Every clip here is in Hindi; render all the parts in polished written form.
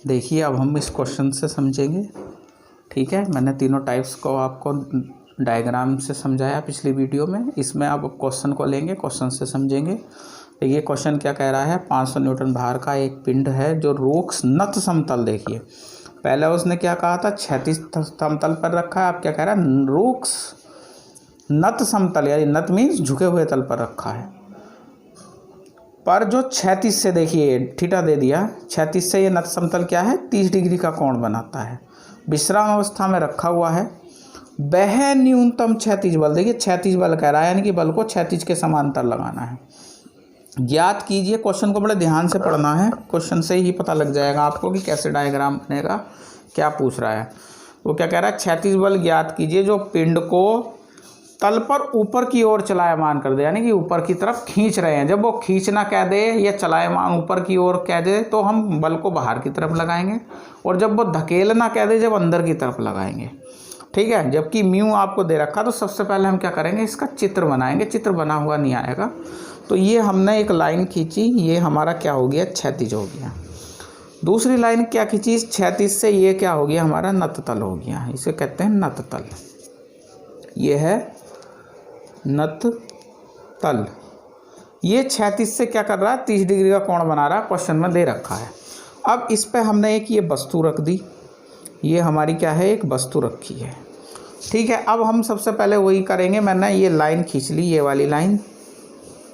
देखिए अब हम इस क्वेश्चन से समझेंगे। ठीक है, मैंने तीनों टाइप्स को आपको डायग्राम से समझाया पिछली वीडियो में। इसमें अब क्वेश्चन को लेंगे, क्वेश्चन से समझेंगे। देखिए क्वेश्चन क्या कह रहा है, 500 न्यूटन भार का एक पिंड है जो रोक्स नत समतल, देखिए पहले उसने क्या कहा था, क्षैतिज समतल पर रखा है। अब क्या कह रहा है, रोक्स नत समतल, यानी नत मीन्स झुके हुए तल पर रखा है, पर जो क्षैतिज से, देखिए थीटा दे दिया, क्षैतिज से ये नत समतल क्या है, 30 डिग्री का कोण बनाता है। विश्राम अवस्था में रखा हुआ है। वह न्यूनतम क्षैतिज बल, देखिए क्षैतिज बल कह रहा है, यानी कि बल को क्षैतिज के समांतर लगाना है। ज्ञात कीजिए, क्वेश्चन को बड़े ध्यान से पढ़ना है, क्वेश्चन से ही पता लग जाएगा आपको कि कैसे डायग्राम बनेगा, क्या पूछ रहा है। वो क्या कह रहा है, क्षैतिज बल ज्ञात कीजिए जो पिंड को तल पर ऊपर की ओर चलायमान कर दे, यानी कि ऊपर की तरफ खींच रहे हैं। जब वो खींचना कह दे या चलायमान ऊपर की ओर कह दे तो हम बल को बाहर की तरफ लगाएंगे, और जब वो धकेलना कह दे जब अंदर की तरफ लगाएंगे। ठीक है, जबकि म्यू आपको दे रखा, तो सबसे पहले हम क्या करेंगे, इसका चित्र बनाएंगे। चित्र बना हुआ नहीं आएगा, तो ये हमने एक लाइन खींची, ये हमारा क्या हो गया, क्षैतिज हो गया। दूसरी लाइन क्या खींची, क्षैतिज से ये क्या हो गया, हमारा नततल हो गया, इसे कहते हैं नततल। ये है नततल। ये क्षैतिज से क्या कर रहा है, 30 डिग्री का कोण बना रहा है, क्वेश्चन में दे रखा है। अब इस पे हमने एक ये वस्तु रख दी, ये हमारी क्या है, एक वस्तु रखी है। ठीक है, अब हम सबसे पहले वही करेंगे, मैंने ये लाइन खींच ली, ये वाली लाइन,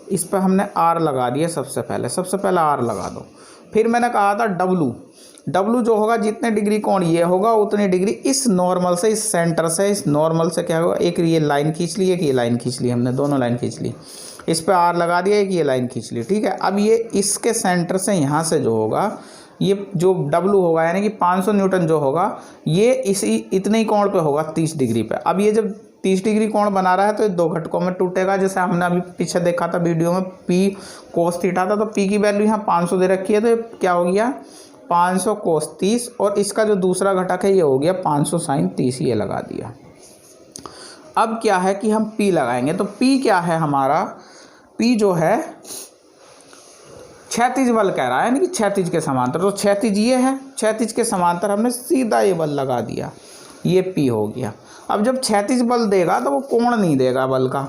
इस पर हमने आर लगा दिया। सबसे पहले आर लगा दो। फिर मैंने कहा था डब्लू जो होगा, जितने डिग्री कोण ये होगा उतनी डिग्री इस नॉर्मल से, इस सेंटर से, इस नॉर्मल से क्या होगा, एक ये लाइन खींच ली, एक ये लाइन खींच ली, हमने दोनों लाइन खींच ली, इस पर आर लगा दिया, एक ये लाइन खींच ली। ठीक है, अब ये इसके सेंटर से यहाँ से जो होगा, ये जो डब्लू होगा यानी कि 500 न्यूटन जो होगा, ये इसी इतने ही कोण पे होगा, 30 डिग्री पे। अब ये जब 30 डिग्री कोण बना रहा है तो ये दो घटकों में टूटेगा, जैसे हमने अभी पीछे देखा था वीडियो में, पी कोस थीटा था, तो पी की वैल्यू यहाँ 500 दे रखी है, तो क्या हो गया 500 कोस 30, और इसका जो दूसरा घटक है ये हो गया 500 साइन 30, ये लगा दिया। अब क्या है कि हम पी लगाएंगे, तो पी क्या है हमारा, पी जो है क्षैतिज बल कह रहा है, यानी कि क्षैतिज के समांतर, तो क्षैतिज ये है, क्षैतिज के समांतर हमने सीधा ये बल लगा दिया, ये पी हो गया। अब जब क्षैतिज बल देगा तो वो कोण नहीं देगा बल का,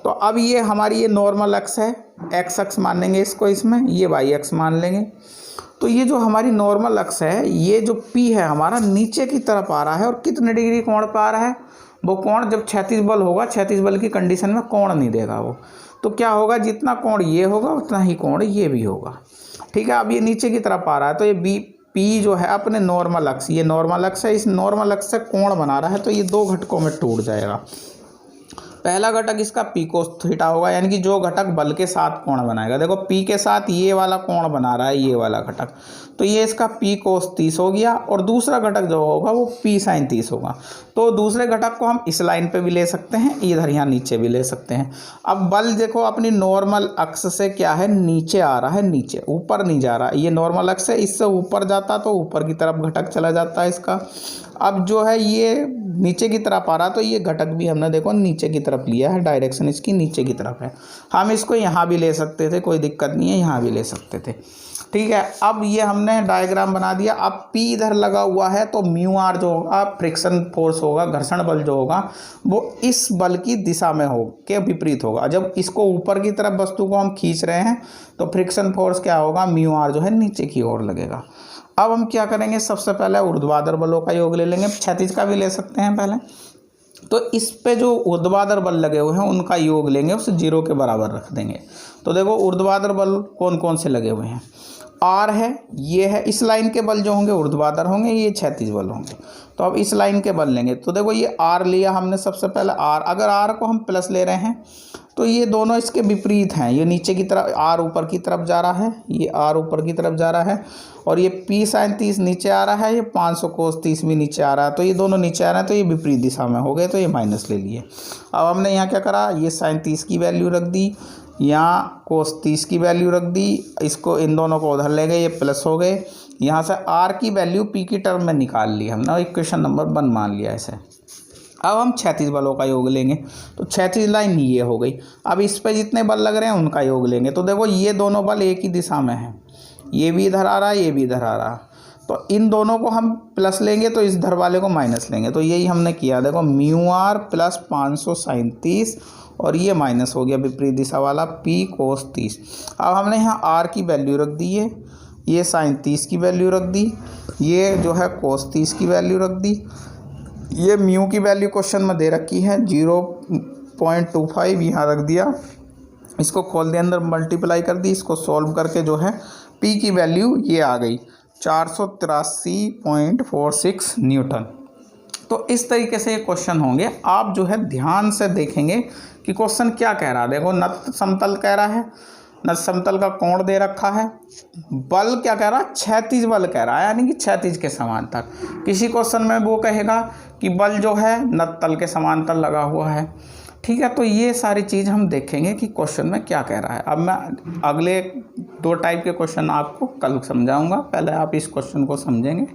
तो अब ये हमारी ये नॉर्मल अक्ष है, एक्स अक्ष मान लेंगे इसको, इसमें ये वाई अक्ष मान लेंगे। तो ये जो हमारी नॉर्मल अक्ष है, ये जो पी है हमारा नीचे की तरफ आ रहा है, और कितने डिग्री कोण पे आ रहा है, वो कोण जब क्षैतिज बल होगा, क्षैतिज बल की कंडीशन में कोण नहीं देगा वो, तो क्या होगा, जितना कोण ये होगा उतना ही कोण ये भी होगा। ठीक है, अब ये नीचे की तरफ आ रहा है, तो ये पी जो है अपने नॉर्मल अक्ष, ये नॉर्मल अक्ष है, इस नॉर्मल अक्ष से कोण बना रहा है, तो ये दो घटकों में टूट जाएगा। पहला घटक इसका पी कोस थीटा होगा, यानी कि जो घटक बल के साथ कोण बनाएगा। देखो पी के साथ ये वाला कोण बना रहा है, ये वाला घटक, तो ये इसका पी कोस 30 हो गया, और दूसरा घटक जो होगा वो पी साइन 30 होगा। तो दूसरे घटक को हम इस लाइन पे भी ले सकते हैं, इधर यहाँ नीचे भी ले सकते हैं। अब बल देखो अपनी नॉर्मल अक्ष से क्या है, नीचे आ रहा है, नीचे, ऊपर नहीं जा रहा। ये नॉर्मल अक्ष है, इससे ऊपर जाता तो ऊपर की तरफ घटक चला जाता है इसका। अब जो है ये नीचे की तरफ आ रहा, तो ये घटक भी हमने देखो नीचे की तरफ लिया है, डायरेक्शन इसकी नीचे की तरफ है। हम इसको यहाँ भी ले सकते थे, कोई दिक्कत नहीं है, यहाँ भी ले सकते थे। ठीक है, अब ये हमने डायग्राम बना दिया। अब P इधर लगा हुआ है, तो म्यू आर जो होगा, फ्रिक्शन फोर्स होगा, घर्षण बल जो होगा, वो इस बल की दिशा में हो के विपरीत होगा। जब इसको ऊपर की तरफ वस्तु को हम खींच रहे हैं, तो फ्रिक्शन फोर्स क्या होगा, म्यू आर जो है नीचे की ओर लगेगा। अब हम क्या करेंगे, सबसे पहले ऊर्ध्वाधर बलों का योग ले लेंगे, क्षैतिज का भी ले सकते हैं पहले। तो इस पे जो ऊर्ध्वाधर बल लगे हुए हैं उनका योग लेंगे, उसे 0 के बराबर रख देंगे। तो देखो ऊर्ध्वाधर बल कौन कौन से लगे हुए हैं, आर है, ये है, इस लाइन के बल जो होंगे ऊर्ध्वाधर होंगे, ये क्षैतिज बल होंगे। तो अब इस लाइन के बल लेंगे, तो देखो ये आर लिया हमने सबसे पहले, आर, अगर आर को हम प्लस ले रहे हैं तो ये दोनों इसके विपरीत हैं, ये नीचे की तरफ, आर ऊपर की तरफ जा रहा है, ये आर ऊपर की तरफ जा रहा है, और ये पी साइन 30 नीचे आ रहा है, ये 500 कोस 30 भी नीचे आ रहा है, तो ये दोनों नीचे आ रहे हैं, तो ये विपरीत दिशा में हो गए, तो ये माइनस ले लिए। अब हमने यहाँ क्या करा, ये साइन 30 की वैल्यू रख दी, यहाँ कोस 30 की वैल्यू रख दी, इसको इन दोनों को उधर ले गए, ये प्लस हो गए। यहाँ से आर की वैल्यू पी की टर्म में निकाल ली हमने, इक्वेशन नंबर 1 मान लिया इसे। अब हम क्षैतिज बलों का योग लेंगे, तो क्षैतिज लाइन ये हो गई। अब इस पे जितने बल लग रहे हैं उनका योग लेंगे, तो देखो ये दोनों बल एक ही दिशा में हैं, ये भी इधर आ रहा है, ये भी इधर आ रहा है, तो इन दोनों को हम प्लस लेंगे तो इस धर वाले को माइनस लेंगे, तो यही हमने किया। देखो म्यू आर प्लस 537 और ये माइनस हो गया विपरीत दिशा वाला पी कोस 30। अब हमने यहाँ आर की वैल्यू रख दी है, ये साइन 30 की वैल्यू रख दी, ये जो है कोस 30 की वैल्यू रख दी, ये म्यू की वैल्यू क्वेश्चन में दे रखी है 0.25 यहाँ रख दिया, इसको खोल दे अंदर मल्टीप्लाई कर दी, इसको सॉल्व करके जो है पी की वैल्यू ये आ गई 483.46 न्यूटन। तो इस तरीके से ये क्वेश्चन होंगे। आप जो है ध्यान से देखेंगे कि क्वेश्चन क्या कह रहा है। देखो नत समतल कह रहा है, नत समतल का कोण दे रखा है, बल क्या कह रहा है, क्षैतिज बल कह रहा है, यानी कि क्षैतिज के समांतर। किसी क्वेश्चन में वो कहेगा कि बल जो है नत तल के समांतर लगा हुआ है। ठीक है, तो ये सारी चीज़ हम देखेंगे कि क्वेश्चन में क्या कह रहा है। अब मैं अगले 2 टाइप के क्वेश्चन आपको कल समझाऊंगा, पहले आप इस क्वेश्चन को समझेंगे।